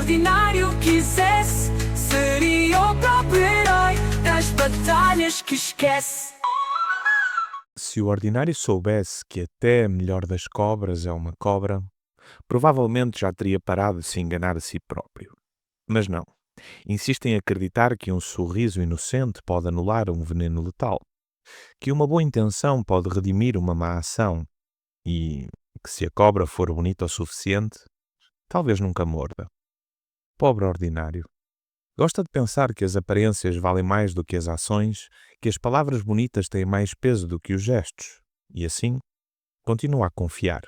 ordinário quisesse, seria o próprio herói das batalhas que esquece. Se o ordinário soubesse que até a melhor das cobras é uma cobra, provavelmente já teria parado de se enganar a si próprio. Mas não. Insiste em acreditar que um sorriso inocente pode anular um veneno letal, que uma boa intenção pode redimir uma má ação e que se a cobra for bonita o suficiente, talvez nunca morda. Pobre ordinário. Gosta de pensar que as aparências valem mais do que as ações, que as palavras bonitas têm mais peso do que os gestos, e assim continua a confiar.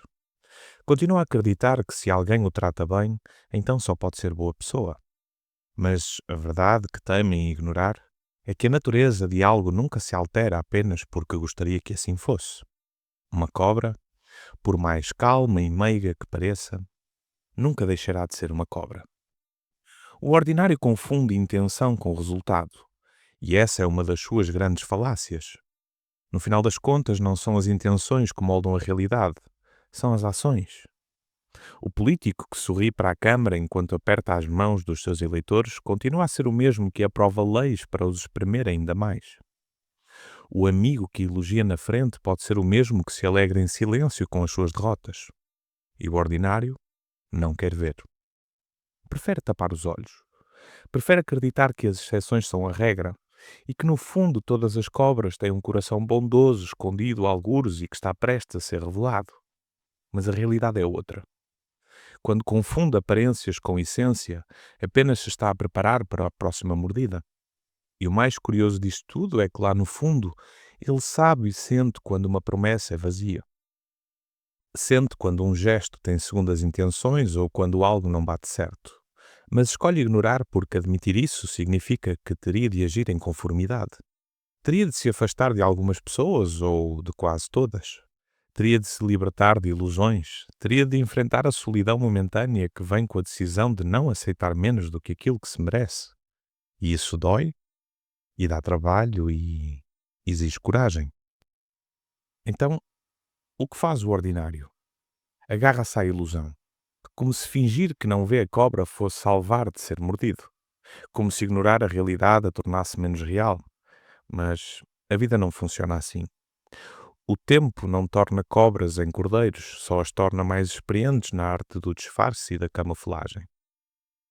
Continua a acreditar que se alguém o trata bem, então só pode ser boa pessoa. Mas a verdade que temem ignorar é que a natureza de algo nunca se altera apenas porque gostaria que assim fosse. Uma cobra, por mais calma e meiga que pareça, nunca deixará de ser uma cobra. O ordinário confunde intenção com resultado, e essa é uma das suas grandes falácias. No final das contas, não são as intenções que moldam a realidade, são as ações. O político que sorri para a Câmara enquanto aperta as mãos dos seus eleitores continua a ser o mesmo que aprova leis para os espremer ainda mais. O amigo que elogia na frente pode ser o mesmo que se alegra em silêncio com as suas derrotas. E o ordinário não quer ver. Prefere tapar os olhos. Prefere acreditar que as exceções são a regra e que, no fundo, todas as cobras têm um coração bondoso, escondido a algures e que está prestes a ser revelado. Mas a realidade é outra. Quando confunde aparências com essência, apenas se está a preparar para a próxima mordida. E o mais curioso disto tudo é que lá no fundo, ele sabe e sente quando uma promessa é vazia. Sente quando um gesto tem segundas intenções ou quando algo não bate certo. Mas escolhe ignorar porque admitir isso significa que teria de agir em conformidade. Teria de se afastar de algumas pessoas ou de quase todas. Teria de se libertar de ilusões, teria de enfrentar a solidão momentânea que vem com a decisão de não aceitar menos do que aquilo que se merece. E isso dói, e dá trabalho, e exige coragem. Então, o que faz o ordinário? Agarra-se à ilusão, como se fingir que não vê a cobra fosse salvar de ser mordido, como se ignorar a realidade a tornasse menos real. Mas a vida não funciona assim. O tempo não torna cobras em cordeiros, só as torna mais experientes na arte do disfarce e da camuflagem.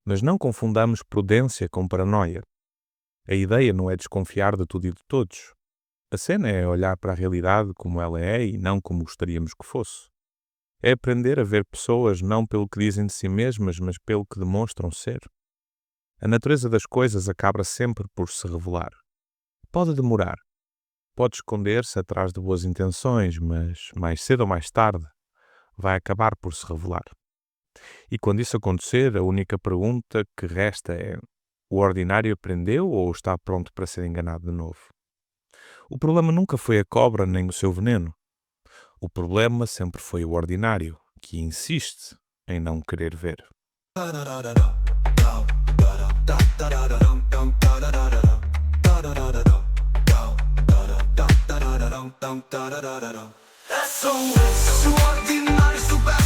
Mas não confundamos prudência com paranoia. A ideia não é desconfiar de tudo e de todos. A cena é olhar para a realidade como ela é e não como gostaríamos que fosse. É aprender a ver pessoas não pelo que dizem de si mesmas, mas pelo que demonstram ser. A natureza das coisas acaba sempre por se revelar. Pode demorar. Pode esconder-se atrás de boas intenções, mas mais cedo ou mais tarde vai acabar por se revelar. E quando isso acontecer, a única pergunta que resta é: o ordinário aprendeu ou está pronto para ser enganado de novo? O problema nunca foi a cobra nem o seu veneno. O problema sempre foi o ordinário, que insiste em não querer ver.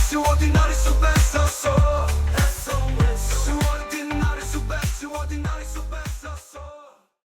Se o ordinário soubesse, eu sou